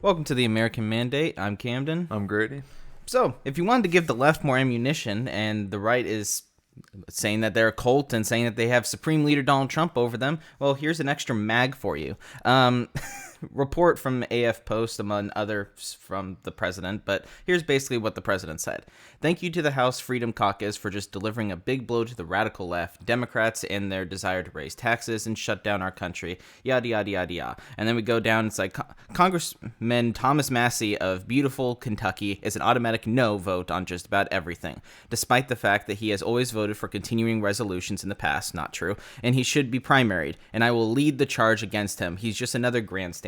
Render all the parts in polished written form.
Welcome to the American Mandate. I'm Camden. I'm Grady. So, if you wanted to give the left more ammunition and the right is saying that they're a cult and saying that they have Supreme Leader Donald Trump over them, well, here's an extra mag for you. Report from AF Post, among others from the president, but here's basically what the president said. Thank you to the House Freedom Caucus for just delivering a big blow to the radical left, Democrats, and their desire to raise taxes and shut down our country, yada, yada, yada, yada. And then we go down, it's like Congressman Thomas Massie of beautiful Kentucky is an automatic no vote on just about everything, despite the fact that he has always voted for continuing resolutions in the past, not true, and he should be primaried, and I will lead the charge against him. He's just another grandstander.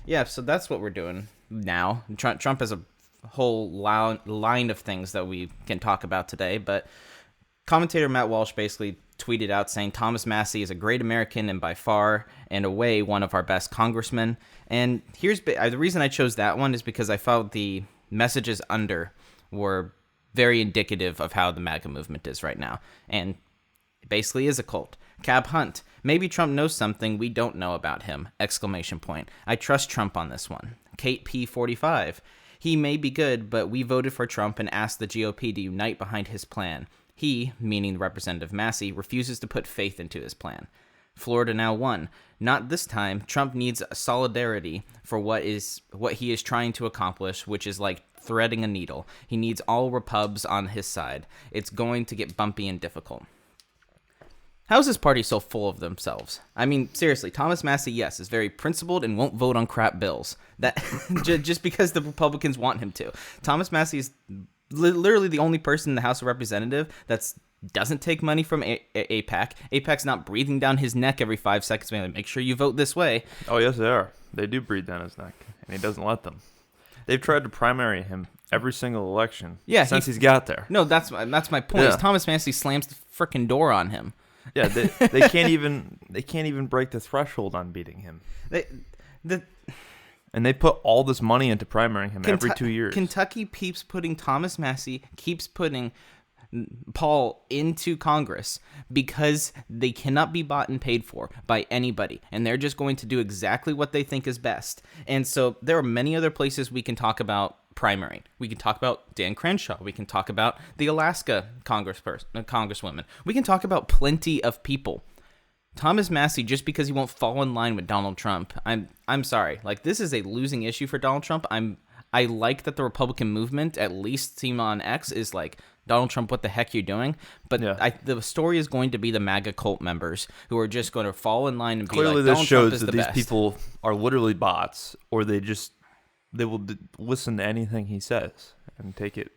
Yeah, so that's what we're doing now. Trump has a whole line of things that we can talk about today, but commentator Matt Walsh basically tweeted out saying Thomas Massie is a great American and by far and away one of our best congressmen. And here's the reason I chose that one is because I felt the messages under were very indicative of how the MAGA movement is right now. And it basically is a cult. Cab Hunt. Maybe Trump knows something we don't know about him! ! I trust Trump on this one. Kate P45. He may be good, but we voted for Trump and asked the GOP to unite behind his plan. He, meaning Representative Massie, refuses to put faith into his plan. Florida now won. Not this time. Trump needs solidarity for what he is trying to accomplish, which is like threading a needle. He needs all Repubs on his side. It's going to get bumpy and difficult. How's this party so full of themselves? I mean, seriously, Thomas Massie, yes, is very principled and won't vote on crap bills. That just because the Republicans want him to. Thomas Massie is literally the only person in the House of Representatives that doesn't take money from AIPAC. AIPAC's not breathing down his neck every 5 seconds. Like, make sure you vote this way. Oh, yes, they are. They do breathe down his neck, and he doesn't let them. They've tried to primary him every single election since he's got there. No, that's my point. Is Thomas Massie slams the frickin' door on him. Yeah, they can't even break the threshold on beating him. And they put all this money into primarying him every 2 years. Kentucky keeps putting Thomas Massie, keeps putting Paul into Congress because they cannot be bought and paid for by anybody, and they're just going to do exactly what they think is best. And so there are many other places we can talk about primary. We can talk about Dan Crenshaw. We can talk about the Alaska congresswoman. We can talk about plenty of people. Thomas Massie, just because he won't fall in line with Donald Trump, I'm sorry. Like, this is a losing issue for Donald Trump. I like that the Republican movement, at least Team on X, is like, Donald Trump, what the heck you doing? But the story is going to be the MAGA cult members who are just going to fall in line and be clearly like, this Donald shows Trump is that the these best. people are literally bots, or they will listen to anything he says and take it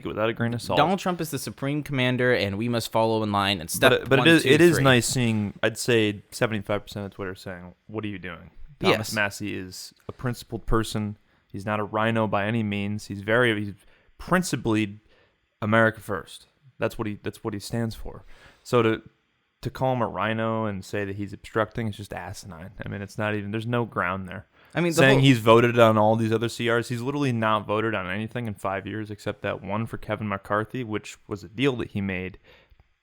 without a grain of salt. Donald Trump is the supreme commander, and we must follow in line and step. But it is nice seeing. I'd say 75% of Twitter saying, "What are you doing?" Thomas Massie is a principled person. He's not a rhino by any means. He's principally America first. That's what he stands for. So to call him a rhino and say that he's obstructing is just asinine. I mean, it's not even. There's no ground there. I mean, saying he's voted on all these other CRs, he's literally not voted on anything in 5 years except that one for Kevin McCarthy, which was a deal that he made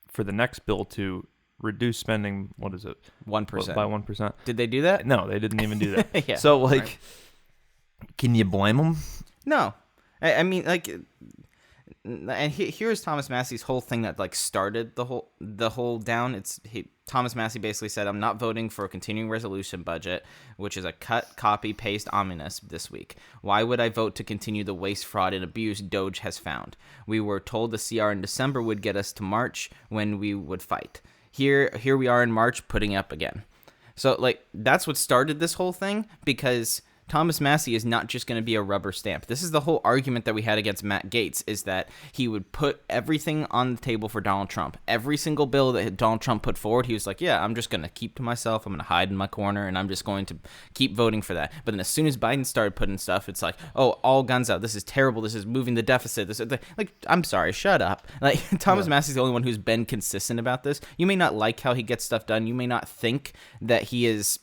for the next bill to reduce spending. What is it? 1% by 1%. Did they do that? No, they didn't even do that. Yeah. So can you blame them? No, I mean, like, and here's Thomas Massie's whole thing that like started the whole down. Thomas Massie basically said, I'm not voting for a continuing resolution budget, which is a cut, copy, paste omnibus this week. Why would I vote to continue the waste, fraud, and abuse Doge has found? We were told the CR in December would get us to March when we would fight. Here we are in March putting up again. So like that's what started this whole thing, because Thomas Massie is not just going to be a rubber stamp. This is the whole argument that we had against Matt Gaetz, is that he would put everything on the table for Donald Trump. Every single bill that Donald Trump put forward, he was like, yeah, I'm just going to keep to myself. I'm going to hide in my corner, and I'm just going to keep voting for that. But then as soon as Biden started putting stuff, it's like, oh, all guns out. This is terrible. This is moving the deficit. Like, I'm sorry, shut up. Like, Thomas Massie's the only one who's been consistent about this. You may not like how he gets stuff done. You may not think that he is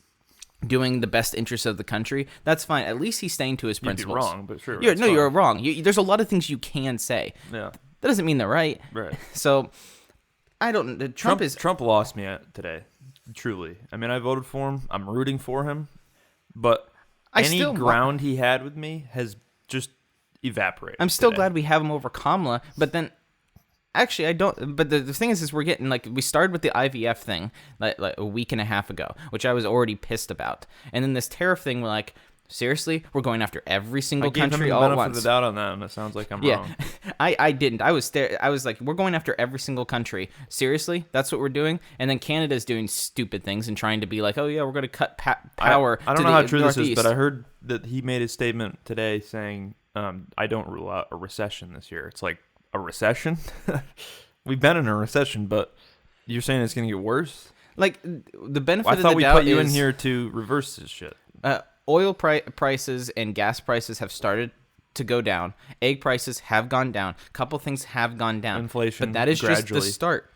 doing the best interests of the country. That's fine. At least he's staying to his principles. You'd be wrong, but sure. You're wrong. There's a lot of things you can say. Yeah. That doesn't mean they're right. Right. So, I don't... Trump lost me today, truly. I mean, I voted for him. I'm rooting for him. But any ground he had with me has just evaporated. I'm still glad we have him over Kamala, but then actually I don't. But the thing is we're getting we started with the IVF thing like a week and a half ago, which I was already pissed about, and then this tariff thing. We're like, seriously, we're going after every single country all at once. I gave him the benefit of the doubt on that, and it sounds like I'm wrong. I didn't. I was like, we're going after every single country. Seriously, that's what we're doing. And then Canada's doing stupid things and trying to be like, oh yeah, we're going to cut power. I don't know how true this is, but I heard that he made a statement today saying, "I don't rule out a recession this year." It's like, a recession? We've been in a recession, but you're saying it's going to get worse? Like the benefit of the doubt is, I thought we put you in here to reverse this shit. Oil prices and gas prices have started to go down. Egg prices have gone down. A couple things have gone down. Inflation, but that is gradually. Just the start.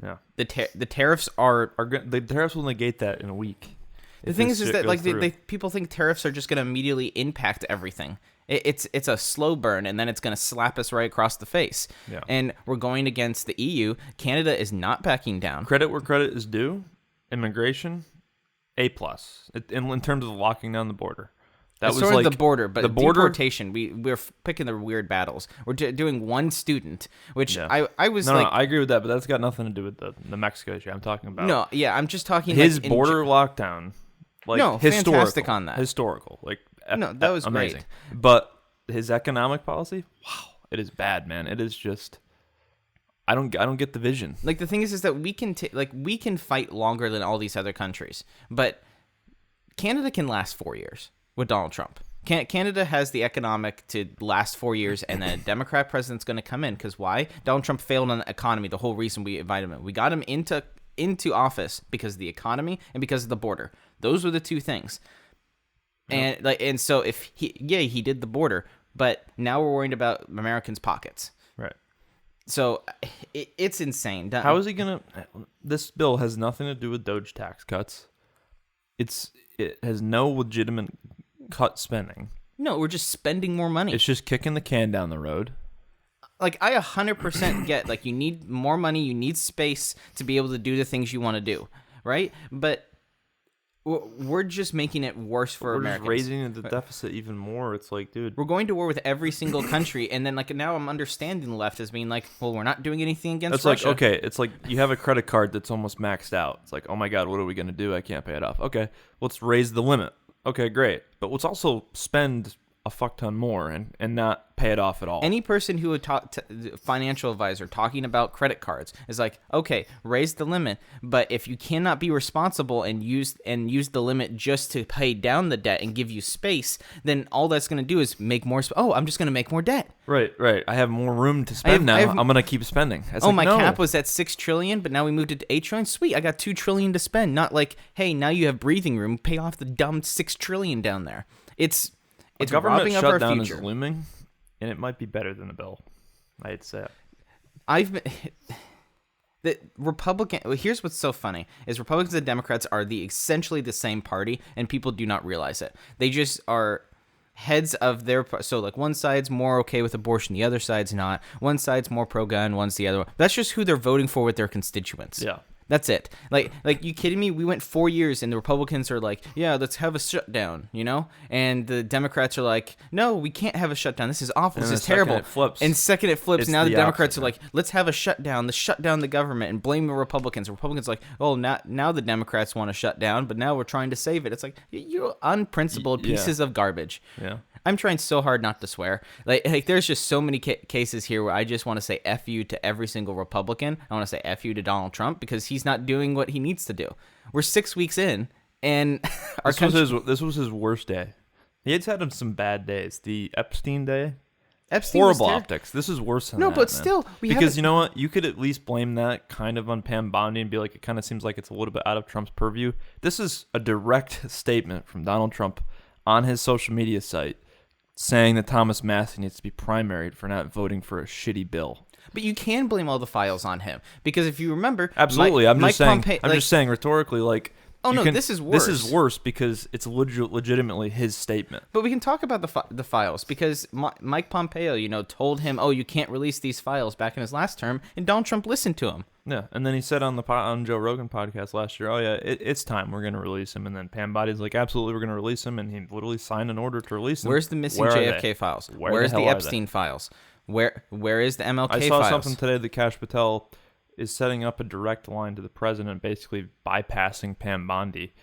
Yeah. The tariffs are the tariffs will negate that in a week. The thing is that like people think tariffs are just going to immediately impact everything. It's a slow burn, and then it's going to slap us right across the face. Yeah. And we're going against the EU. Canada is not backing down. Credit where credit is due. Immigration, A+. In terms of locking down the border. That was sort of the border, but the deportation. We're picking the weird battles. We're doing one student, which I was no, I agree with that, but that's got nothing to do with the Mexico issue I'm talking about. No, yeah, I'm just talking his border lockdown. Like, no, fantastic on that. Historical, like no, that was amazing. Great. But his economic policy, wow, it is bad, man. It is just. I don't get the vision. Like the thing is that we can fight longer than all these other countries, but Canada can last 4 years with Donald Trump. Canada has the economic to last 4 years, and then a Democrat president's going to come in because why? Donald Trump failed on the economy. The whole reason we invited him in. We got him into office because of the economy and because of the border. Those were the two things. Yep. And so if he did the border, but now we're worried about Americans' pockets. Right. So it's insane. How is he gonna? This bill has nothing to do with Doge tax cuts. It has no legitimate cut spending. No, we're just spending more money. It's just kicking the can down the road. Like I 100% get like you need more money, you need space to be able to do the things you want to do, right? But we're just making it worse for Americans. We're just raising the deficit even more. It's like, dude, we're going to war with every single country, and then like now I'm understanding the left as being like, well, we're not doing anything against Russia. Like, okay, it's like you have a credit card that's almost maxed out. It's like, oh my god, what are we gonna do? I can't pay it off. Okay, let's raise the limit. Okay, great, but let's also spend a fuck ton more and not pay it off at all. Any person who would talk to financial advisor talking about credit cards is like, okay, raise the limit, but if you cannot be responsible and use the limit just to pay down the debt and give you space, then all that's going to do is make more. I'm just going to make more debt. Right. I have more room to spend now. I'm going to keep spending. My cap was at $6 trillion, but now we moved it to $8 trillion. Sweet, I got $2 trillion to spend. Not like, hey, now you have breathing room. Pay off the dumb $6 trillion down there. It's government shutdown up our future. Is looming, and it might be better than the bill. I'd say. The Republican. Here's what's so funny: is Republicans and Democrats are essentially the same party, and people do not realize it. They just are heads of their. So like one side's more okay with abortion, the other side's not. One side's more pro-gun, one's the other one. That's just who they're voting for with their constituents. Yeah. That's it. Like you kidding me? We went 4 years, and the Republicans are like, yeah, let's have a shutdown, you know? And the Democrats are like, no, we can't have a shutdown. This is awful. This is terrible. It flips. And second it flips, now the Democrats are like, let's have a shutdown. Let's shut down the government and blame the Republicans. The Republicans are like, oh, now the Democrats want to shut down, but now we're trying to save it. It's like, you're unprincipled pieces of garbage. Yeah. I'm trying so hard not to swear. Like there's just so many cases here where I just want to say F you to every single Republican. I want to say F you to Donald Trump because he's not doing what he needs to do. We're 6 weeks in, and this was his worst day. He had some bad days. The Epstein day. Epstein horrible optics. This is worse than that. No, but still, because you know what? You could at least blame that kind of on Pam Bondi and be like, it kind of seems like it's a little bit out of Trump's purview. This is a direct statement from Donald Trump on his social media site, saying that Thomas Massie needs to be primaried for not voting for a shitty bill. But you can blame all the files on him because if you remember, absolutely, I'm just saying rhetorically, like Oh, no, this is worse. This is worse because it's legitimately his statement. But we can talk about the files because Mike Pompeo, told him, oh, you can't release these files back in his last term, and Donald Trump listened to him. Yeah, and then he said on Joe Rogan podcast last year, oh, yeah, it's time. We're going to release him. And then Pam Body's like, absolutely, we're going to release him. And he literally signed an order to release him. Where's the missing JFK files? Where's the Epstein files? Where is the MLK files? I saw something today that Kash Patel is setting up a direct line to the president, basically bypassing Pam Bondi,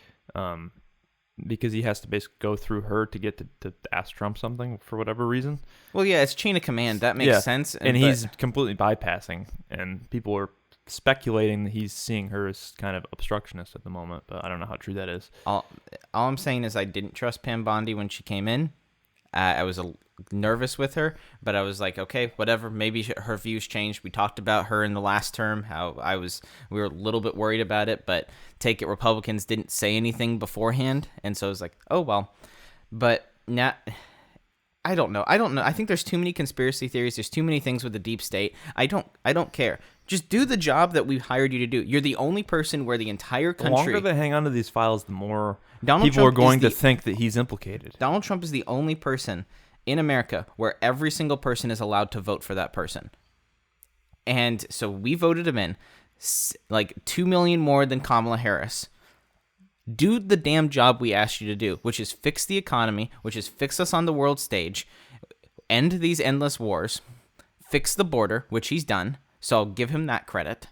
because he has to basically go through her to get to ask Trump something for whatever reason. Well, yeah, it's chain of command. That makes sense. And he's completely bypassing, and people are speculating that he's seeing her as kind of obstructionist at the moment, but I don't know how true that is. All I'm saying is I didn't trust Pam Bondi when she came in. I was nervous with her, but I was like, okay, whatever. Maybe her views changed. We talked about her in the last term, how we were a little bit worried about it, but take it Republicans didn't say anything beforehand, and so I was like, oh well. But now, I don't know. I think there's too many conspiracy theories. There's too many things with the deep state. I don't care. Just do the job that we hired you to do. You're the only person where the entire country. The longer they hang on to these files, the more people are going to think that he's implicated. Donald Trump is the only person in America where every single person is allowed to vote for that person. And so we voted him in, like 2 million more than Kamala Harris. Do the damn job we asked you to do, which is fix the economy, which is fix us on the world stage, end these endless wars, fix the border, which he's done. So I'll give him that credit.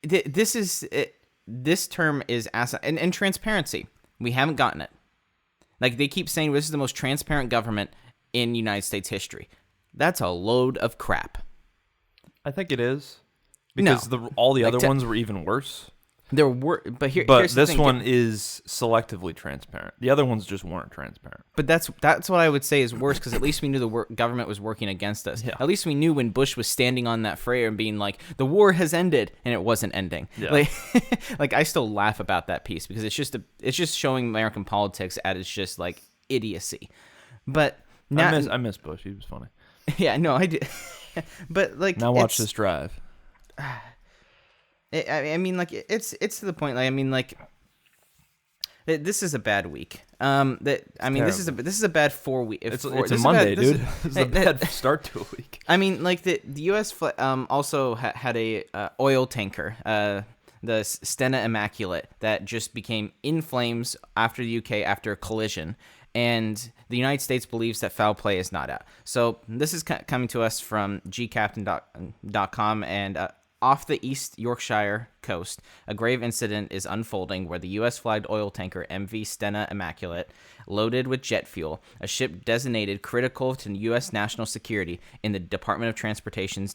This term is and transparency. We haven't gotten it. Like they keep saying, this is the most transparent government in United States history. That's a load of crap. I think it is because all the other ones were even worse. There were, but here's this the thing. one is selectively transparent. The other ones just weren't transparent. But that's what I would say is worse because at least we knew the government was working against us. Yeah. At least we knew when Bush was standing on that frayer and being like, the war has ended, and it wasn't ending. Yeah. Like I still laugh about that piece because it's just showing American politics at its just like idiocy. But now, I miss Bush. He was funny. Yeah, no, I did. But like now watch this drive. I mean, like it's to the point. Like I mean, like this is a bad week. This is a bad 4 week. It's a Monday, dude. This is a bad start to a week. I mean, like the U.S. Also had a oil tanker, the Stena Immaculate, that just became in flames after the UK after a collision. And the United States believes that foul play is not out. So this is coming to us from gcaptain.com and. Off the East Yorkshire coast, a grave incident is unfolding where the U.S.-flagged oil tanker MV Stena Immaculate, loaded with jet fuel, a ship designated critical to U.S. national security in the Department of Transportation's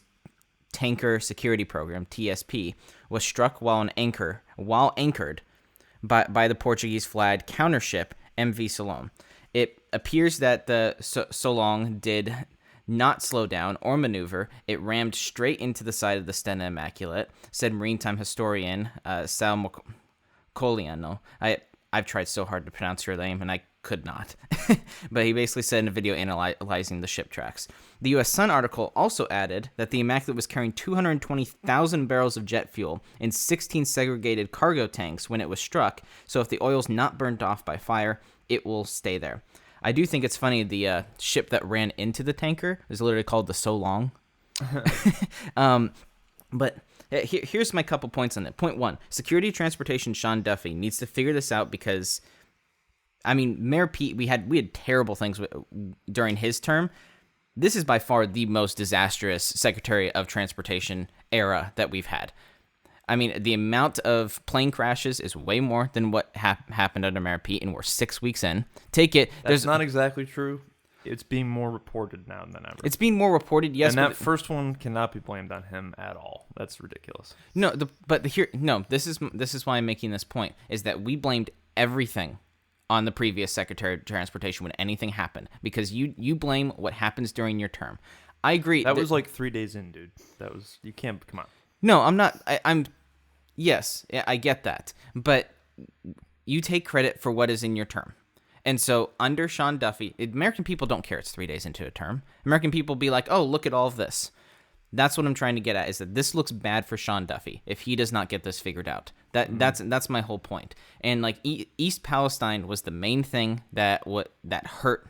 Tanker Security Program (TSP), was struck while anchored by the Portuguese-flagged countership MV Solon. It appears that the Solon did not slow down or maneuver. It rammed straight into the side of the Stena Immaculate, said maritime historian Sal Coliano. I've tried so hard to pronounce your name, and I could not. But he basically said in a video analyzing the ship tracks. The U.S. Sun article also added that the Immaculate was carrying 220,000 barrels of jet fuel in 16 segregated cargo tanks when it was struck, so if the oil's not burned off by fire, it will stay there. I do think it's funny the ship that ran into the tanker is literally called the So Long. But here's my couple points on it. Point 1, Security Transportation Sean Duffy needs to figure this out because, I mean, Mayor Pete, we had terrible things during his term. This is by far the most disastrous Secretary of Transportation era that we've had. I mean, the amount of plane crashes is way more than what happened under Mayor Pete, and we're 6 weeks in. That's not exactly true. It's being more reported now than ever. It's being more reported, yes. And that first one cannot be blamed on him at all. That's ridiculous. This is why I'm making this point, is that we blamed everything on the previous Secretary of Transportation when anything happened, because you blame what happens during your term. I agree. That was like 3 days in, dude. You can't, come on. No, I'm not. Yes, I get that. But you take credit for what is in your term. And so under Sean Duffy, American people don't care it's 3 days into a term. American people be like, oh, look at all of this. That's what I'm trying to get at, is that this looks bad for Sean Duffy if he does not get this figured out. That's my whole point. And like East Palestine was the main thing that hurt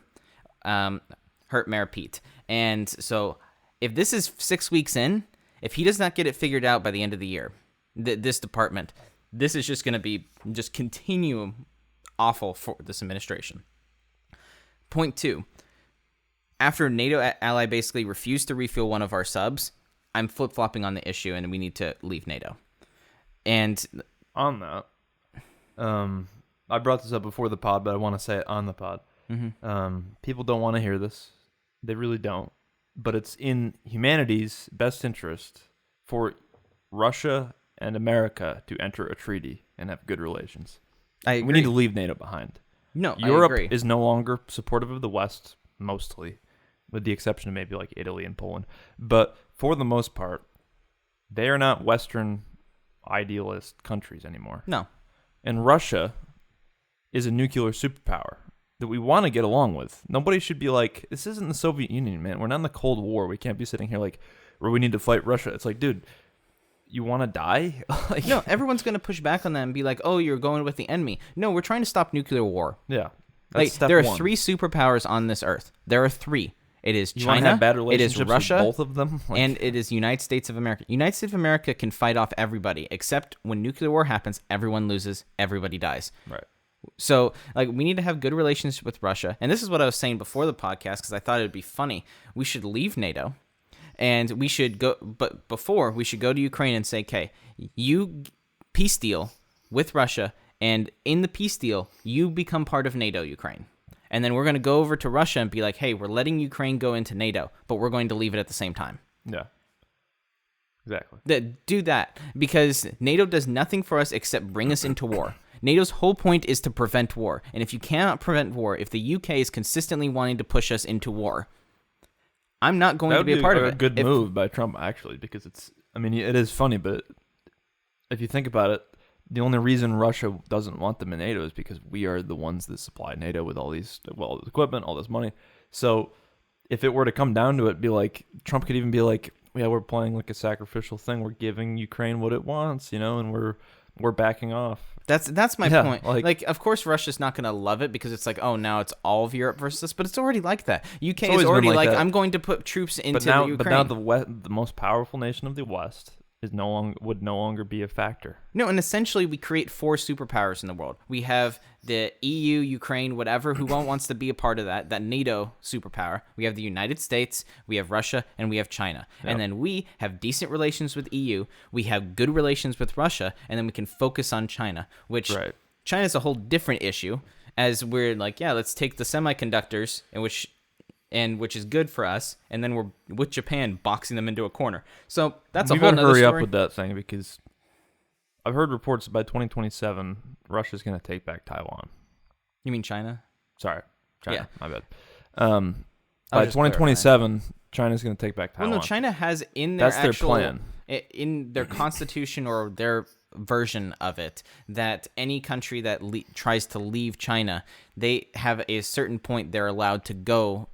Mayor Pete. And so if this is 6 weeks in, if he does not get it figured out by the end of the year, this department, this is just going to be just continuum awful for this administration. Point 2. After a NATO ally basically refused to refuel one of our subs, I'm flip-flopping on the issue, and we need to leave NATO. And on that, I brought this up before the pod, but I want to say it on the pod. Mm-hmm. People don't want to hear this. They really don't. But it's in humanity's best interest for Russia and America to enter a treaty and have good relations. I agree. We need to leave NATO behind. No, Europe I agree. is no longer supportive of the West, mostly, with the exception of maybe like Italy and Poland. But for the most part, they are not Western idealist countries anymore. No. And Russia is a nuclear superpower that we want to get along with. Nobody should be like, this isn't the Soviet Union, man. We're not in the Cold War. We can't be sitting here like, where we need to fight Russia. It's like, dude, you want to die? Like, no, everyone's going to push back on that and be like, oh, you're going with the enemy. No, we're trying to stop nuclear war. Yeah. Like, there are 3 superpowers on this earth. There are 3. It is China, it is Russia, both of them? Like, and it is United States of America. United States of America can fight off everybody, except when nuclear war happens, everyone loses, everybody dies. Right. So, like, we need to have good relations with Russia. And this is what I was saying before the podcast, because I thought it would be funny. We should leave NATO, and we should go, but before, we should go to Ukraine and say, okay, you peace deal with Russia, and in the peace deal, you become part of NATO, Ukraine. And then we're going to go over to Russia and be like, hey, we're letting Ukraine go into NATO, but we're going to leave it at the same time. Yeah. Exactly. Do that, because NATO does nothing for us except bring us into war. NATO's whole point is to prevent war. And if you cannot prevent war, if the UK is consistently wanting to push us into war, I'm not going to be a part of it. That would be a good move by Trump, actually, because it is funny, but if you think about it, the only reason Russia doesn't want them in NATO is because we are the ones that supply NATO with all this equipment, all this money. So if it were to come down to it, be like, Trump could even be like, yeah, we're playing like a sacrificial thing. We're giving Ukraine what it wants, and we're backing off. That's my point. Like, of course, Russia's not going to love it because it's like, oh, now it's all of Europe versus us, but it's already like that. UK is already like I'm going to put troops into Ukraine. But now the most powerful nation of the West would no longer be a factor. No, and essentially we create 4 superpowers in the world. We have the EU, Ukraine, whatever, who wants to be a part of that NATO superpower. We have the United States, we have Russia, and we have China. Yep. And then we have decent relations with EU, we have good relations with Russia, and then we can focus on China, which China's a whole different issue, as we're like, yeah, let's take the semiconductors, which is good for us, and then we're with Japan boxing them into a corner. So that's a whole nother story. Hurry up with that thing, because I've heard reports that by 2027, Russia's going to take back Taiwan. You mean China? Sorry, China. Yeah. My bad. By 2027, China's going to take back Taiwan. Well, no, China has in their their plan. In their constitution or their version of it, that any country that tries to leave China, they have a certain point they're allowed to go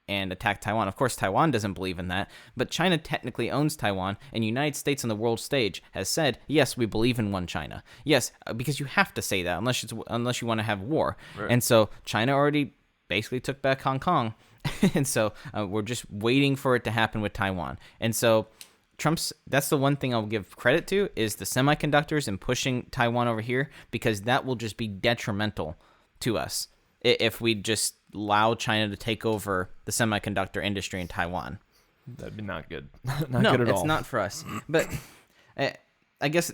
and attack Taiwan. Of course, Taiwan doesn't believe in that, but China technically owns Taiwan, and the United States on the world stage has said, yes, we believe in one China. Yes, because you have to say that unless you want to have war. Right. And so China already basically took back Hong Kong, and so we're just waiting for it to happen with Taiwan. And so that's the one thing I'll give credit to, is the semiconductors and pushing Taiwan over here, because that will just be detrimental to us if we just allow China to take over the semiconductor industry in Taiwan. That'd be not good. Good at all. No, it's not for us. But I guess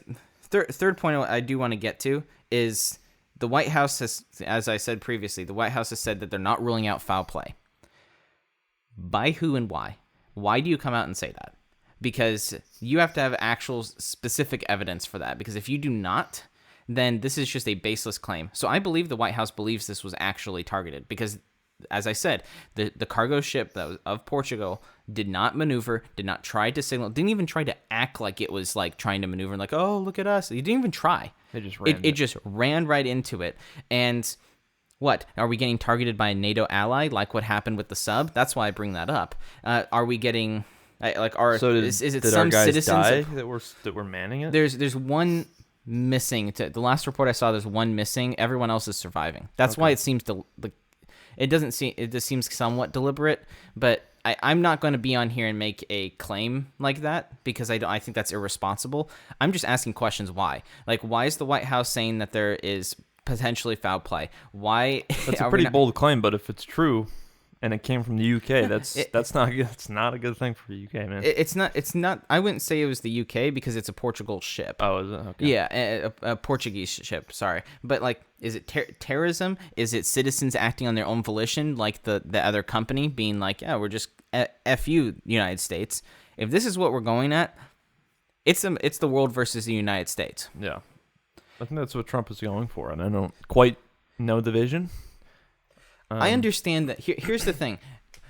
third point I do want to get to is the White House has, as I said previously, the White House has said that they're not ruling out foul play. By who and why? Why do you come out and say that? Because you have to have actual specific evidence for that. Because if you do not, then this is just a baseless claim. So I believe the White House believes this was actually targeted because, as I said, the cargo ship that was of Portugal did not maneuver, did not try to signal, didn't even try to act like it was like trying to maneuver, like, oh, look at us. It didn't even try. It just ran right into it. And what? Are we getting targeted by a NATO ally like what happened with the sub? That's why I bring that up. Are we getting... Is it did some our guys citizens die that were manning it? There's one missing. The last report I saw, there's one missing. Everyone else is surviving. That's why it seems to like. It just seems somewhat deliberate, but I'm not going to be on here and make a claim like that because I think that's irresponsible. I'm just asking questions. Why? Like, why is the White House saying that there is potentially foul play? Why? That's a pretty bold claim, but if it's true, and it came from the UK, that's not good. It's not a good thing for the UK, man. It's not. I wouldn't say it was the UK because it's a Portugal ship. Oh, is it? Okay. Yeah, a Portuguese ship. Sorry, but like, is it terrorism? Is it citizens acting on their own volition, like the other company being like, yeah, we're just F you, United States. If this is what we're going at, it's the world versus the United States. Yeah, I think that's what Trump is going for, and I don't quite know the vision. I understand that. Here's the thing.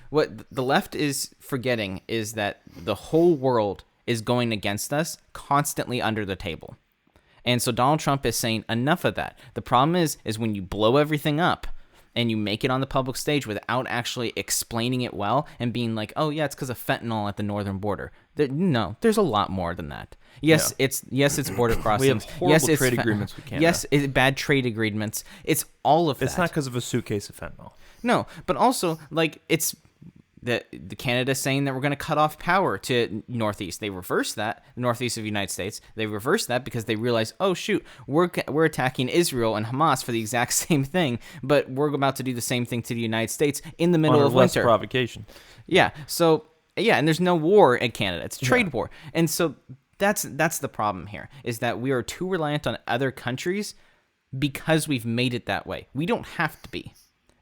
What the left is forgetting is that the whole world is going against us constantly under the table. And so Donald Trump is saying enough of that. The problem is when you blow everything up and you make it on the public stage without actually explaining it well and being like, oh, yeah, it's because of fentanyl at the northern border. No, there's a lot more than that. Yes, yeah. it's border crossings. We have horrible trade agreements with Canada. Yes, bad trade agreements. It's all of that. It's not because of a suitcase of fentanyl. No, but also, like, it's the Canada saying that we're going to cut off power to Northeast. They reversed that, Northeast of the United States. They reversed that because they realized, oh, shoot, we're attacking Israel and Hamas for the exact same thing, but we're about to do the same thing to the United States in the middle of winter. Provocation. Yeah, so, yeah, and there's no war in Canada. It's a trade war. And so that's the problem here, is that we are too reliant on other countries because we've made it that way. We don't have to be.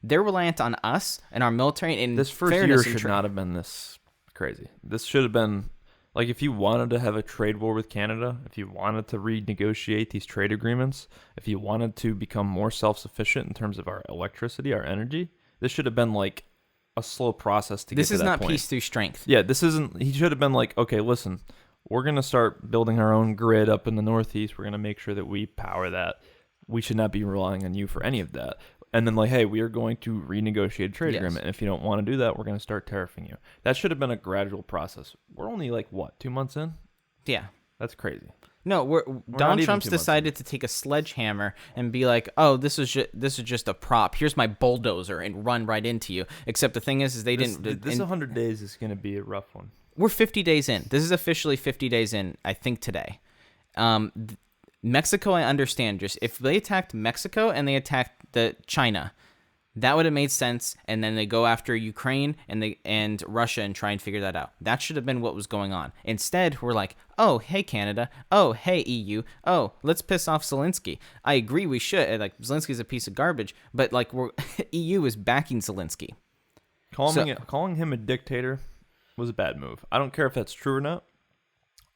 They're reliant on us and our military. And this first year should not have been this crazy. This should have been, like, if you wanted to have a trade war with Canada, if you wanted to renegotiate these trade agreements, if you wanted to become more self-sufficient in terms of our electricity, our energy, this should have been like a slow process to get to that point. This is not peace through strength. Yeah, this isn't. He should have been like, okay, listen, we're going to start building our own grid up in the Northeast. We're going to make sure that we power that. We should not be relying on you for any of that. And then, like, hey, we are going to renegotiate a trade agreement. And if you don't want to do that, we're going to start tariffing you. That should have been a gradual process. We're only, like, what, 2 months in? Yeah. That's crazy. No, Donald Trump's decided to take a sledgehammer and be like, oh, this is just a prop. Here's my bulldozer and run right into you. Except the thing is they didn't. This 100 days is going to be a rough one. We're 50 days in. This is officially 50 days in, I think, today. Mexico, I understand. Just if they attacked Mexico and they attacked China, that would have made sense. And then they go after Ukraine and Russia and try and figure that out. That should have been what was going on. Instead, we're like, oh, hey, Canada. Oh, hey, EU. Oh, let's piss off Zelensky. I agree we should. Like, Zelensky's a piece of garbage, but like EU is backing Zelensky. Calling him a dictator was a bad move. I don't care if that's true or not.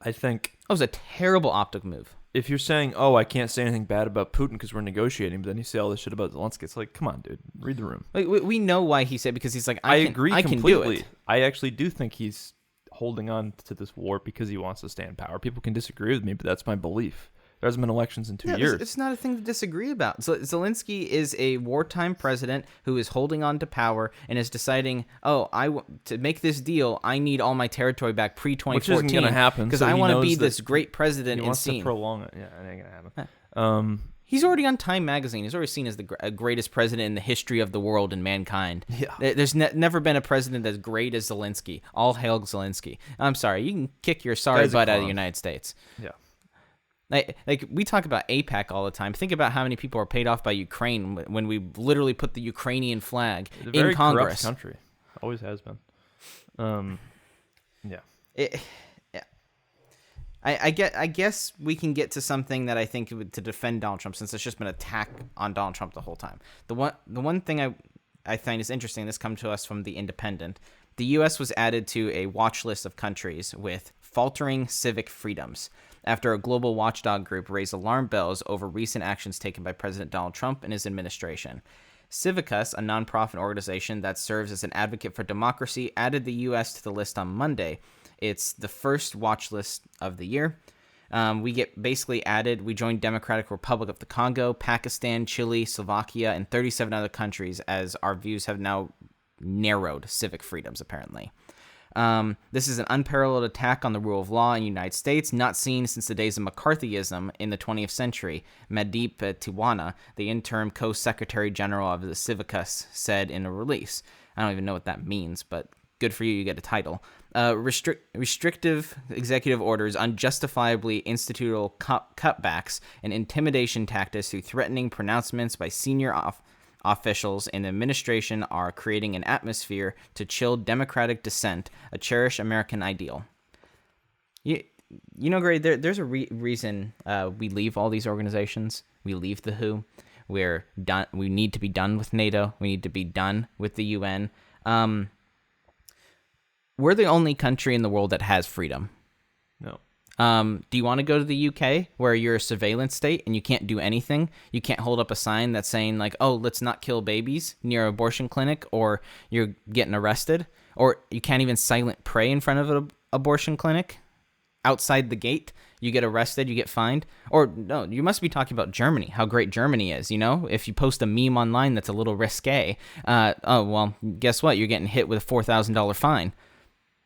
I think it was a terrible optic move. If you're saying, oh, I can't say anything bad about Putin because we're negotiating, but then you say all this shit about Zelensky, it's like, come on, dude, read the room. Like, we know why he said, because he's like, I agree completely. Can do it. I actually do think he's holding on to this war because he wants to stay in power. People can disagree with me, but that's my belief. There hasn't been elections in 2 years. It's not a thing to disagree about. Zelensky is a wartime president who is holding on to power and is deciding, to make this deal, I need all my territory back pre-2014. Which isn't going to happen. Because I want to be this great president. He wants to prolong it. Yeah, it ain't going to happen. He's already on Time Magazine. He's already seen as the greatest president in the history of the world and mankind. Yeah. There's never been a president as great as Zelensky. All hail Zelensky. I'm sorry. You can kick your sorry butt out of the United States. Yeah. Like we talk about AIPAC all the time. Think about how many people are paid off by Ukraine when we literally put the Ukrainian flag in Congress. It's a very corrupt country. Always has been. Yeah. I guess we can get to something that I think to defend Donald Trump, since it's just been an attack on Donald Trump the whole time. The one thing I find is interesting. This comes to us from The Independent. The U.S. was added to a watch list of countries with faltering civic freedoms after a global watchdog group raised alarm bells over recent actions taken by President Donald Trump and his administration. Civicus, a nonprofit organization that serves as an advocate for democracy, added the U.S. to the list on Monday. It's the first watch list of the year. We get basically added. We joined Democratic Republic of the Congo, Pakistan, Chile, Slovakia, and 37 other countries, as our views have now narrowed civic freedoms, apparently. This is an unparalleled attack on the rule of law in the United States, not seen since the days of McCarthyism in the 20th century. Mandeep Tiwana, the interim co-secretary general of the Civicus, said in a release. I don't even know what that means, but good for you, you get a title. Restrictive executive orders, unjustifiably institutional cutbacks, and intimidation tactics through threatening pronouncements by senior officials in the administration are creating an atmosphere to chill democratic dissent, a cherished American ideal. You know, Gray, there's a reason we leave all these organizations. We leave the WHO. We're done. We need to be done with NATO. We need to be done with the UN. We're the only country in the world that has freedom. No. Do you want to go to the UK where you're a surveillance state and you can't do anything? You can't hold up a sign that's saying like, oh, let's not kill babies near an abortion clinic, or you're getting arrested, or you can't even silent pray in front of an abortion clinic outside the gate. You get arrested, you get fined. Or no, you must be talking about Germany, how great Germany is. You know, if you post a meme online that's a little risque, oh, well, guess what? You're getting hit with a $4,000 fine.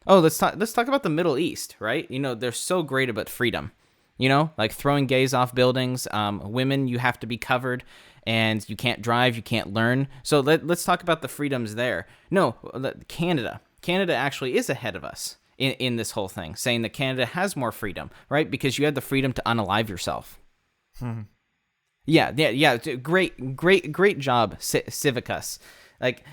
Oh, let's talk about the Middle East, right? You know, they're so great about freedom. You know, like throwing gays off buildings, women, you have to be covered, and you can't drive, you can't learn. So let's talk about the freedoms there. No, Canada. Canada actually is ahead of us in this whole thing, saying that Canada has more freedom, right? Because you had the freedom to unalive yourself. Yeah. Great job, Civicus. Like,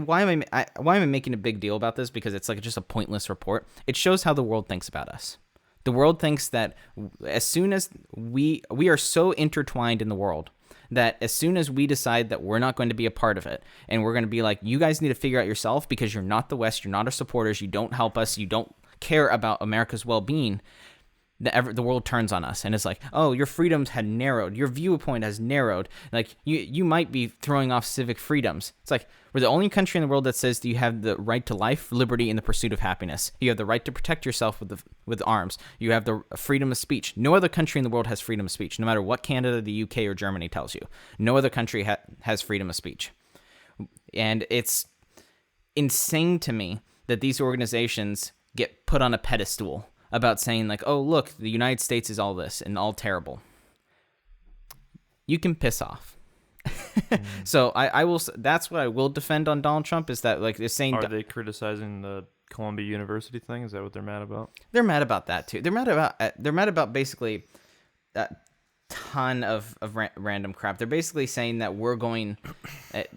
why am I making a big deal about this? Because it's like just a pointless report. It shows how the world thinks about us. The world thinks that as soon as we are so intertwined in the world that as soon as we decide that we're not going to be a part of it, and we're going to be like, you guys need to figure out yourself because you're not the West, you're not our supporters, you don't help us, you don't care about America's well-being, the world turns on us and it's like, oh, your freedoms had narrowed, your viewpoint has narrowed, like you might be throwing off civic freedoms. It's like, we're the only country in the world that says you have the right to life, liberty, and the pursuit of happiness. You have the right to protect yourself with arms. You have the freedom of speech. No other country in the world has freedom of speech, no matter what Canada, the UK, or Germany tells you. No other country has freedom of speech. And it's insane to me that these organizations get put on a pedestal about saying like, oh, look, the United States is all this and all terrible. You can piss off. So I will. That's what I will defend on Donald Trump, is that like they're saying. Are they criticizing the Columbia University thing? Is that what they're mad about? They're mad about that too. They're mad about basically a ton of random crap. They're basically saying that we're going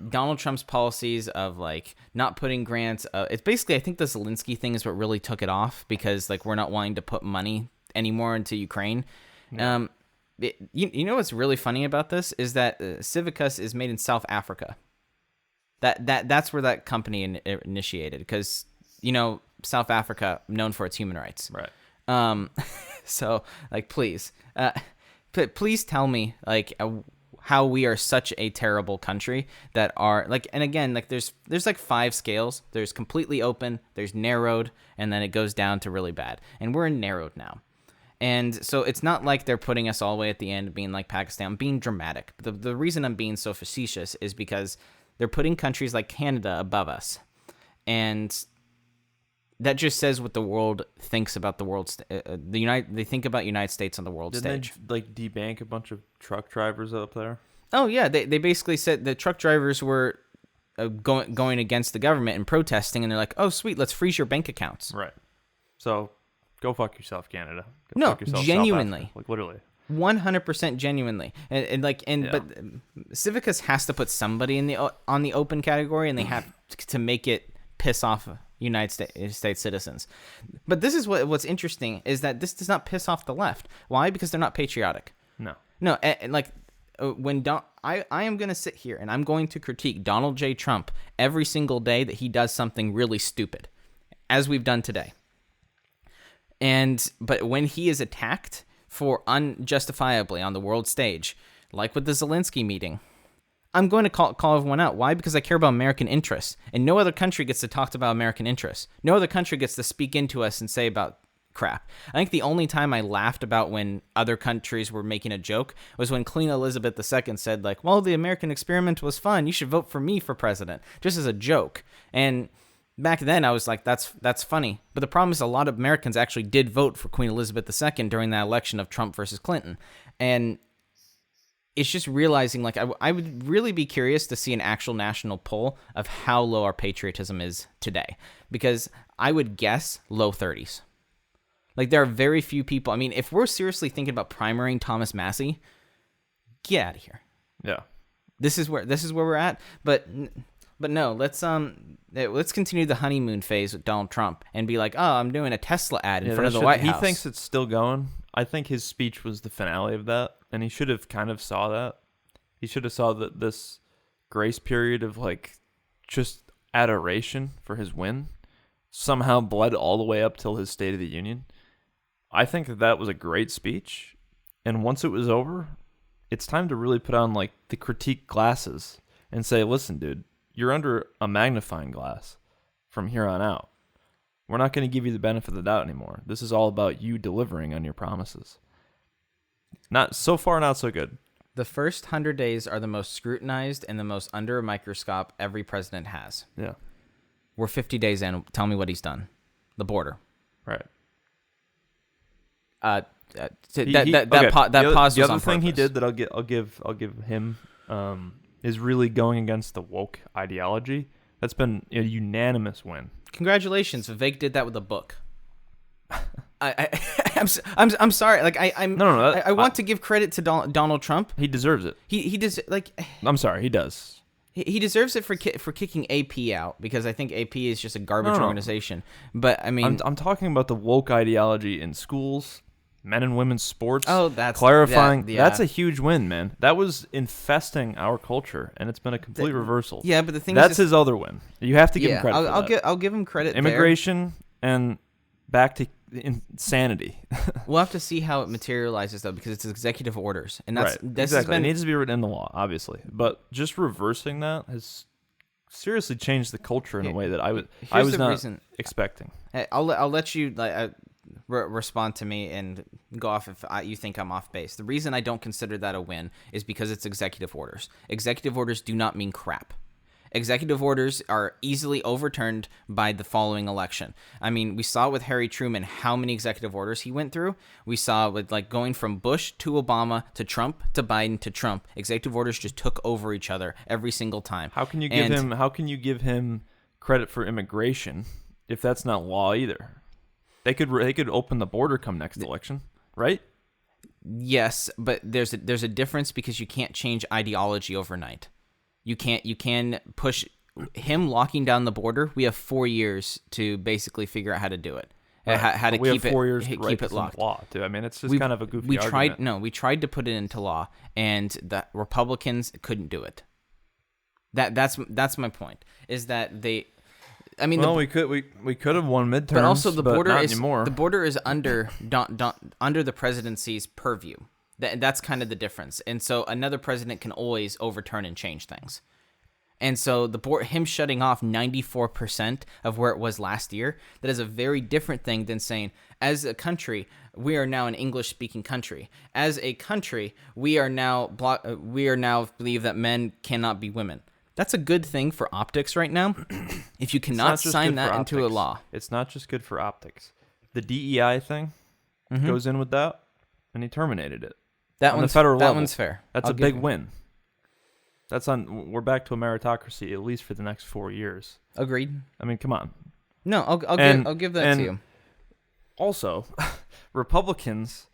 Donald Trump's policies of like not putting grants. It's basically, I think the Zelensky thing is what really took it off, because like we're not wanting to put money anymore into Ukraine. Yeah. You know what's really funny about this is that Civicus is made in South Africa. That's where that company initiated, because you know South Africa known for its human rights. Right. So like please tell me like how we are such a terrible country that are like, and again, like there's like 5 scales. There's completely open, there's narrowed, and then it goes down to really bad. And we're in narrowed now. And so it's not like they're putting us all the way at the end, being like Pakistan, being dramatic. The reason I'm being so facetious is because they're putting countries like Canada above us. And that just says what the world thinks about the world. They think about United States on the world stage. Didn't they like debank a bunch of truck drivers up there? Oh yeah, they basically said the truck drivers were going against the government and protesting, and they're like, oh sweet, let's freeze your bank accounts. Right. So go fuck yourself, Canada. Fuck yourself, genuinely, like literally. 100% genuinely, but Civicus has to put somebody on the open category, and they have to make it piss off United States citizens. But this is what's interesting, is that this does not piss off the left. Why? Because they're not patriotic. No, and like when I am going to sit here and I'm going to critique Donald J. Trump every single day that he does something really stupid, as we've done today. But when he is attacked for unjustifiably on the world stage, like with the Zelensky meeting, I'm going to call everyone out. Why? Because I care about American interests, and no other country gets to talk about American interests. No other country gets to speak into us and say about crap. I think the only time I laughed about when other countries were making a joke was when Queen Elizabeth II said like, well, the American experiment was fun, you should vote for me for president, just as a joke. And back then I was like, that's funny. But the problem is a lot of Americans actually did vote for Queen Elizabeth II during that election of Trump versus Clinton. And it's just realizing, like, I would really be curious to see an actual national poll of how low our patriotism is today. Because I would guess low 30s. Like, there are very few people. I mean, if we're seriously thinking about primarying Thomas Massie, get out of here. Yeah. This is where we're at. But no, let's continue the honeymoon phase with Donald Trump and be like, oh, I'm doing a Tesla ad in front of the White House. He thinks it's still going. I think his speech was the finale of that, and he should have kind of saw that. He should have saw that this grace period of like just adoration for his win somehow bled all the way up till his State of the Union. I think that was a great speech, and once it was over, it's time to really put on like the critique glasses and say, listen, dude, you're under a magnifying glass from here on out. We're not going to give you the benefit of the doubt anymore. This is all about you delivering on your promises. Not so far, not so good. The first 100 days are the most scrutinized and the most under a microscope every president has. Yeah. We're 50 days in. Tell me what he's done. The border. Right. That okay. pause the was other on thing he purpose. did that I'll give him is really going against the woke ideology. That's been a unanimous win. Congratulations, Vivek did that with a book. I'm sorry. Like I want to give credit to Donald Trump. He deserves it. He does like. I'm sorry, he does. He deserves it for kicking AP out because I think AP is just a garbage organization. But I mean, I'm talking about the woke ideology in schools, men and women's sports. Oh, that's clarifying. Yeah. That's a huge win, man. That was infesting our culture, and it's been a complete reversal. Yeah, but the thing that's is, his other win. You have to give him credit. I'll give him credit. Immigration and back to insanity. We'll have to see how it materializes though, because it's executive orders, and that's right. This exactly. has been, it needs to be written in the law, obviously. But just reversing that has seriously changed the culture in a way that I was not expecting. I'll let you respond to me and go off if you think I'm off base. The reason I don't consider that a win is because it's executive orders. Executive orders do not mean crap. Executive orders are easily overturned by the following election. I mean, we saw with Harry Truman how many executive orders he went through. We saw with like going from Bush to Obama to Trump to Biden to Trump. Executive orders just took over each other every single time. How can you give him credit for immigration if that's not law either? They could open the border come next election, right? Yes, but there's a difference because you can't change ideology overnight. You can push him locking down the border. We have 4 years to basically figure out how to do it. Right. How to but we keep have 4 years it to keep write it locked. Law too. I mean, it's just kind of a goofy argument. We tried to put it into law, and the Republicans couldn't do it. That's my point. Is that they? I mean, we could have won midterms, but also the border not is anymore. The border is under under the presidency's purview. That's kind of the difference. And so another president can always overturn and change things. And so him shutting off 94% of where it was last year, that is a very different thing than saying, as a country, we are now an English-speaking country. As a country, we are now believe that men cannot be women. That's a good thing for optics right now. If you cannot sign that into a law. It's not just good for optics. The DEI thing goes in with that, and he terminated it. That one's fair. That's a big win. We're back to a meritocracy, at least for the next 4 years. Agreed. I mean, come on. No, I'll give that to you. Also, Republicans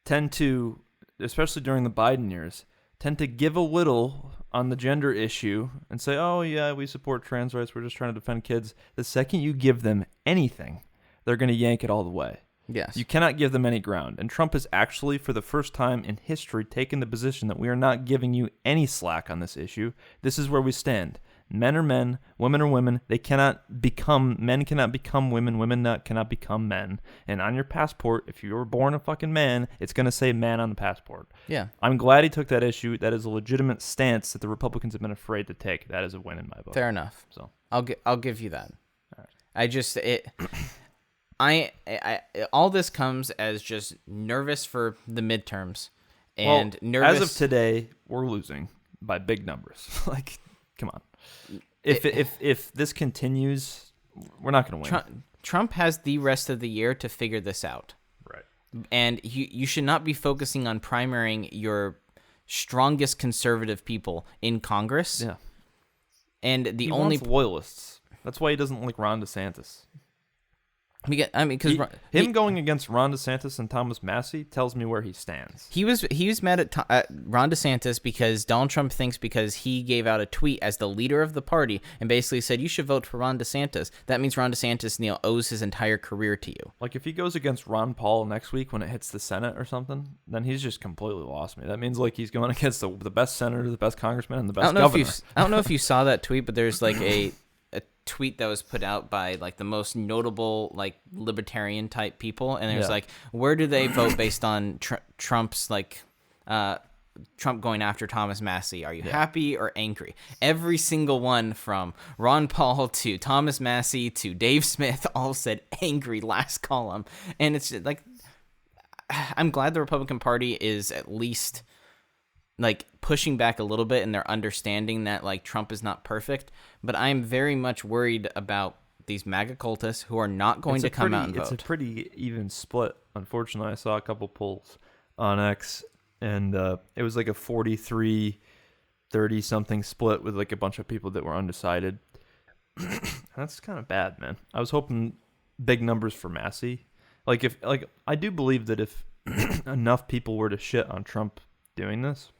tend to, especially during the Biden years, tend to give a little on the gender issue and say, oh, yeah, we support trans rights. We're just trying to defend kids. The second you give them anything, they're going to yank it all the way. Yes. You cannot give them any ground. And Trump has actually, for the first time in history, taken the position that we are not giving you any slack on this issue. This is where we stand. Men are men, women are women. Men cannot become women, women cannot become men. And on your passport, if you were born a fucking man, it's going to say man on the passport. Yeah. I'm glad he took that issue. That is a legitimate stance that the Republicans have been afraid to take. That is a win in my book. Fair enough. So I'll give you that. All right. I all this comes as just nervous for the midterms and nervous. As of today, we're losing by big numbers. Like, come on. If this continues We're not going to win. Trump has the rest of the year to figure this out. Right. And you should not be focusing on primarying your strongest conservative people in Congress. Yeah. And he wants loyalists. That's why he doesn't like Ron DeSantis. Because him going against Ron DeSantis and Thomas Massie tells me where he stands. He was mad at Ron DeSantis because Donald Trump thinks because he gave out a tweet as the leader of the party and basically said you should vote for Ron DeSantis. That means Ron DeSantis owes his entire career to you. Like if he goes against Ron Paul next week when it hits the Senate or something, then he's just completely lost me. That means like he's going against the best senator, the best congressman, and the best governor. I don't know if you saw that tweet, but there's like a tweet that was put out by like the most notable like libertarian type people, and it was like, where do they vote based on Trump's like Trump going after Thomas Massie? Are you happy or angry? Every single one from Ron Paul to Thomas Massie to Dave Smith all said angry last column, and it's like I'm glad the Republican Party is at least like pushing back a little bit, and they're understanding that like Trump is not perfect, but I'm very much worried about these MAGA cultists who are not going to come out and vote. It's a pretty even split. Unfortunately, I saw a couple polls on X, and it was like a 43-30 something split with like a bunch of people that were undecided. That's kind of bad, man. I was hoping big numbers for Massie. I do believe that if enough people were to shit on Trump doing this,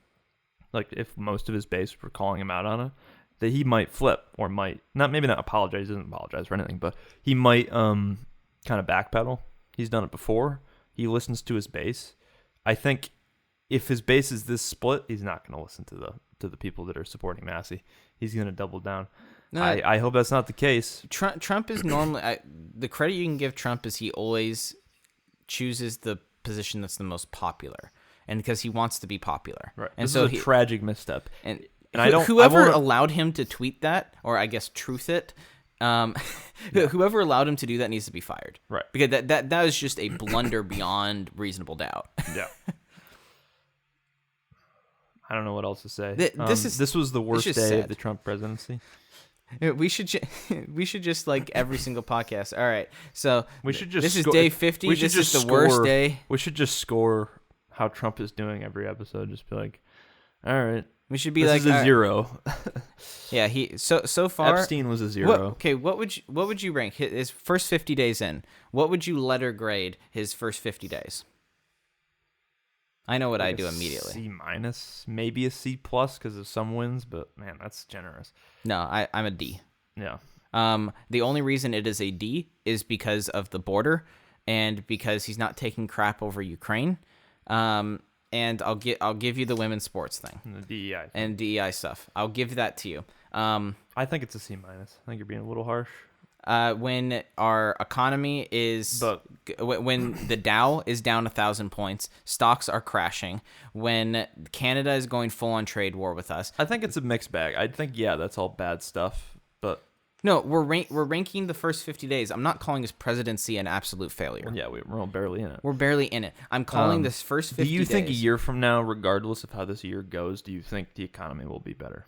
like if most of his base were calling him out on it, that he might flip or might maybe not apologize. He doesn't apologize for anything, but he might kind of backpedal. He's done it before. He listens to his base. I think if his base is this split, he's not going to listen to the people that are supporting Massie. He's going to double down. No, I hope that's not the case. Trump is normally the credit you can give Trump is he always chooses the position that's the most popular. And because he wants to be popular, right? And this is a tragic misstep. And whoever allowed him to tweet that, or I guess truth it, whoever allowed him to do that needs to be fired, right? Because that is just a blunder beyond reasonable doubt. Yeah. I don't know what else to say. This was the worst day of the Trump presidency. We should just like every single podcast. All right, so we should just. This is day 50. This is the worst day. We should just score how Trump is doing every episode. Just be like, all right, we should be this like is a 0. Yeah, so far Epstein was a 0. What would you rank his first 50 days in? What would you letter grade his first 50 days? I know what I do immediately. C-, maybe a C+ because of some wins, but man, that's generous. No, I'm a D. Yeah. The only reason it is a D is because of the border and because he's not taking crap over Ukraine. And I'll give you the women's sports thing and the DEI and DEI stuff. I'll give that to you. I think it's a C-. I think you're being a little harsh. When our economy is when the Dow is down 1,000 points, stocks are crashing. When Canada is going full on trade war with us, I think it's a mixed bag. I think that's all bad stuff, but. No, we're ranking the first 50 days. I'm not calling this presidency an absolute failure. Well, yeah, we're barely in it. We're barely in it. I'm calling this first 50 days. Do you think a year from now, regardless of how this year goes, do you think the economy will be better?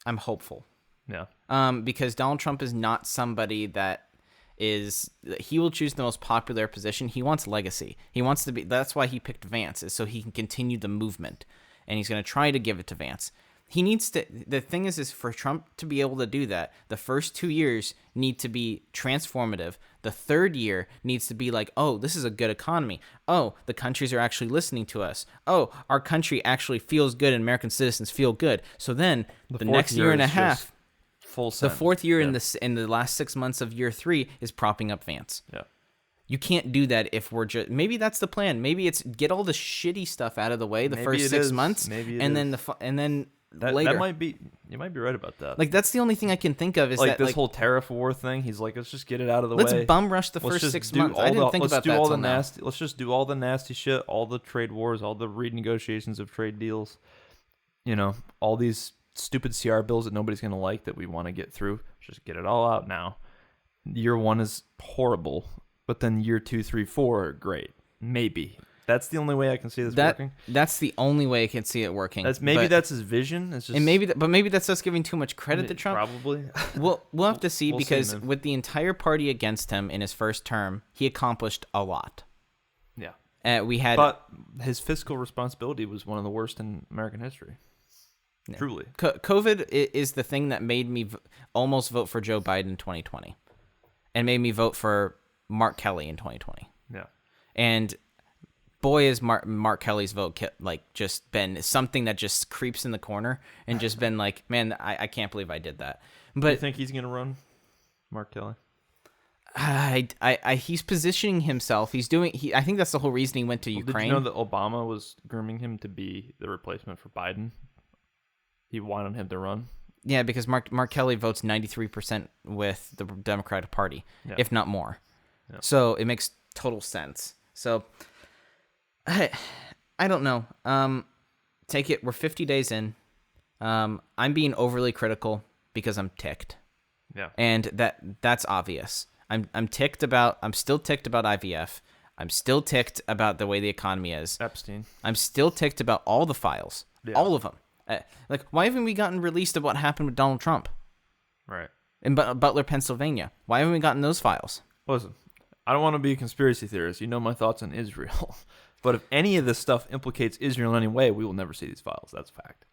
I'm hopeful. Yeah. Because Donald Trump is not somebody that he will choose the most popular position. He wants legacy. He wants to be. That's why he picked Vance, is so he can continue the movement, and he's going to try to give it to Vance. He needs to. The thing is for Trump to be able to do that, the first 2 years need to be transformative. The third year needs to be like, oh, this is a good economy. Oh, the countries are actually listening to us. Oh, our country actually feels good and American citizens feel good. So then the next year and a half, the fourth year in the last 6 months of year 3 is propping up Vance. Yeah. You can't do that if we're just. Maybe that's the plan. Maybe it's get all the shitty stuff out of the way first 6 months, and then. Later. That might be. You might be right about that. Like that's the only thing I can think of is like that this whole tariff war thing. He's like, let's just get it out of the way. Let's bum rush the first 6 months. I didn't think about that till now. Let's just do all the nasty shit, all the trade wars, all the renegotiations of trade deals. You know, all these stupid CR bills that nobody's gonna like that we want to get through. Just get it all out now. Year 1 is horrible, but then year 2, 3, 4 are great. Maybe That's the only way I can see this working. That's the only way I can see it working. That's his vision. It's just, and maybe that's us giving too much credit to Trump. Probably. We'll have to see, because see, with the entire party against him in his first term, he accomplished a lot. Yeah. But his fiscal responsibility was one of the worst in American history. Yeah. Truly. COVID is the thing that made me almost vote for Joe Biden in 2020, and made me vote for Mark Kelly in 2020. Yeah. And boy, is Mark Kelly's vote just been something that just creeps in the corner, and just been like, man, I can't believe I did that. But you think he's gonna run, Mark Kelly? He's positioning himself. I think that's the whole reason he went to Ukraine. Did you know that Obama was grooming him to be the replacement for Biden? He wanted him to run. Yeah, because Mark Kelly votes 93% with the Democratic Party, if not more. Yeah. So it makes total sense. So I don't know. Take it. We're 50 days in. I'm being overly critical because I'm ticked. Yeah. And that's obvious. I'm still ticked about IVF. I'm still ticked about the way the economy is. Epstein. I'm still ticked about all the files. Yeah. All of them. Why haven't we gotten released of what happened with Donald Trump? Right. In Butler, Pennsylvania. Why haven't we gotten those files? Listen, I don't want to be a conspiracy theorist. You know my thoughts on Israel. But if any of this stuff implicates Israel in any way, we will never see these files. That's a fact.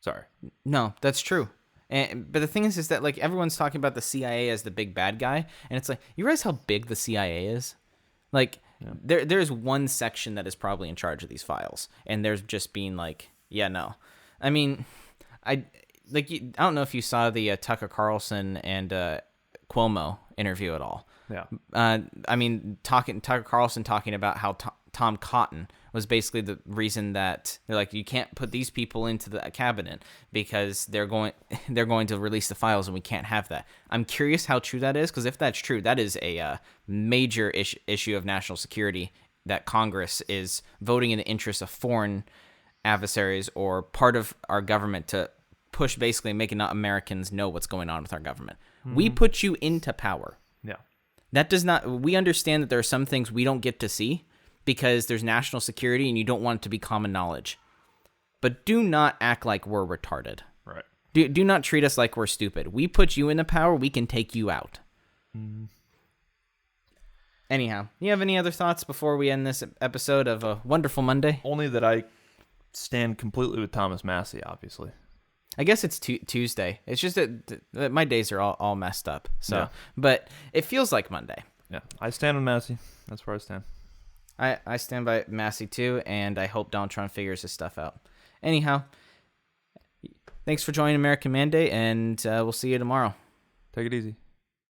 Sorry. No, that's true. But the thing is that everyone's talking about the CIA as the big bad guy, and it's like, you realize how big the CIA is? There's one section that is probably in charge of these files, and there's just being no. I mean, I don't know if you saw the Tucker Carlson and Cuomo interview at all. Yeah. Tucker Carlson talking about how Tom Cotton was basically the reason that they're like, you can't put these people into the cabinet because they're going to release the files, and we can't have that. I'm curious how true that is, because if that's true, that is a major issue of national security, that Congress is voting in the interest of foreign adversaries or part of our government to push, basically making not Americans know what's going on with our government. Mm-hmm. We put you into power. Yeah. That does not. We understand that there are some things we don't get to see because there's national security and you don't want it to be common knowledge. But do not act like we're retarded. Right. Do not treat us like we're stupid. We put you into power, we can take you out. Mm. Anyhow, you have any other thoughts before we end this episode of A Wonderful Monday? Only that I stand completely with Thomas Massie, obviously. I guess it's Tuesday. It's just that my days are all messed up. So, yeah. But it feels like Monday. Yeah, I stand with Massie. That's where I stand. I stand by Massie too, and I hope Donald Trump figures his stuff out. Anyhow, thanks for joining American Mandate, and we'll see you tomorrow. Take it easy.